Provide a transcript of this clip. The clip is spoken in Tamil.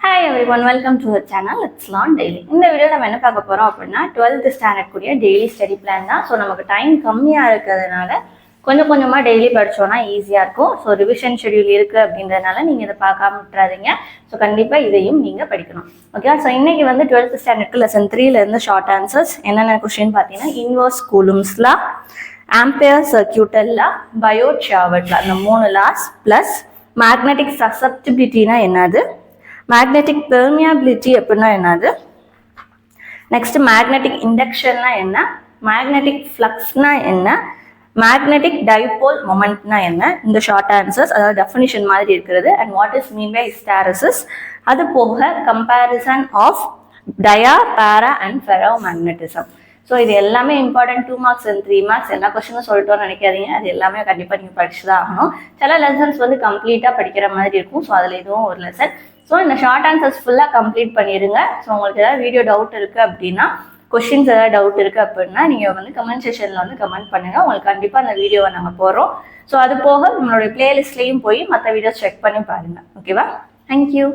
Hi everyone, welcome to the channel. Let's learn daily. இந்த வீடியோ நம்ம என்ன பார்க்க போறோம் அப்படின்னா 12th ஸ்டாண்டர்ட் கூடிய டெய்லி ஸ்டடி பிளான் தான். ஸோ நமக்கு டைம் கம்மியாக இருக்கிறதுனால கொஞ்சம் கொஞ்சமாக டெய்லி படித்தோன்னா ஈஸியாக இருக்கும். ஸோ ரிவிஷன் ஷெடியூல் இருக்குது அப்படின்றதுனால நீங்கள் இதை பார்க்காம விட்டுறாதீங்க. ஸோ கண்டிப்பாக இதையும் நீங்கள் படிக்கணும். ஓகே, ஸோ இன்னைக்கு வந்து 12th ஸ்டாண்டர்ட்க்கு லெசன் 3லேருந்து ஷார்ட் ஆன்சர்ஸ் என்னென்ன கொஸ்டின் பார்த்தீங்கன்னா இன்வர்ஸ் கூலும்ஸ் லா, ஆம்பியர் சர்க்யூட்டல் லா, பயோட் சாவர்ட் லா, இந்த 3 லாஸ் ப்ளஸ் மேக்னெட்டிக் சசப்டிபிலிட்டினா என்னது, மேக்னெட்டிக் பெர்மியபிலிட்டி அப்படின்னா என்னது, நெக்ஸ்ட் மேக்னெட்டிக் இண்டக்ஷன்னா என்ன, மேக்னெட்டிக் ஃப்ளக்ஸ்னா என்ன, மேக்னெட்டிக் டைபோல் மொமெண்ட்னா என்ன, இந்த ஷார்ட் ஆன்சர்ஸ் அதாவது டெஃபினிஷன் மாதிரி இருக்கிறது. And what is mean by hysteresis, அது போக கம்பேரிசன் ஆஃப் டயா, பேரா அண்ட் ஃபெரோ மேக்னெட்டிசம். ஸோ இது எல்லாமே இம்பார்ட்டன்ட். 2 மார்க்ஸ் அண்ட் 3 மார்க்ஸ் எல்லா கொஸ்டினும் சொல்லிட்டோம்னு நினைக்காதீங்க. அது எல்லாமே கண்டிப்பாக நீங்கள் படிச்சு தான் ஆகணும். சில லெசன்ஸ் வந்து கம்ப்ளீட்டாக படிக்கிற மாதிரி இருக்கும். ஸோ அதில் இதுவும் ஒரு லெசன். ஸோ இந்த ஷார்ட் ஆன்சர்ஸ் ஃபுல்லாக கம்ப்ளீட் பண்ணிடுங்க. ஸோ உங்களுக்கு ஏதாவது வீடியோ டவுட் இருக்குது அப்படின்னா, கொஸ்டின்ஸ் ஏதாவது டவுட் இருக்குது அப்படின்னா நீங்கள் வந்து கமெண்ட் செக்ஷனில் வந்து கமெண்ட் பண்ணுங்கள். உங்களுக்கு கண்டிப்பாக அந்த வீடியோவை நாங்கள் போடுறோம். ஸோ அது போக நம்மளுடைய பிளேலிஸ்ட்லேயும் போய் மற்ற வீடியோஸ் செக் பண்ணி பாருங்கள். ஓகேவா? தேங்க்யூ.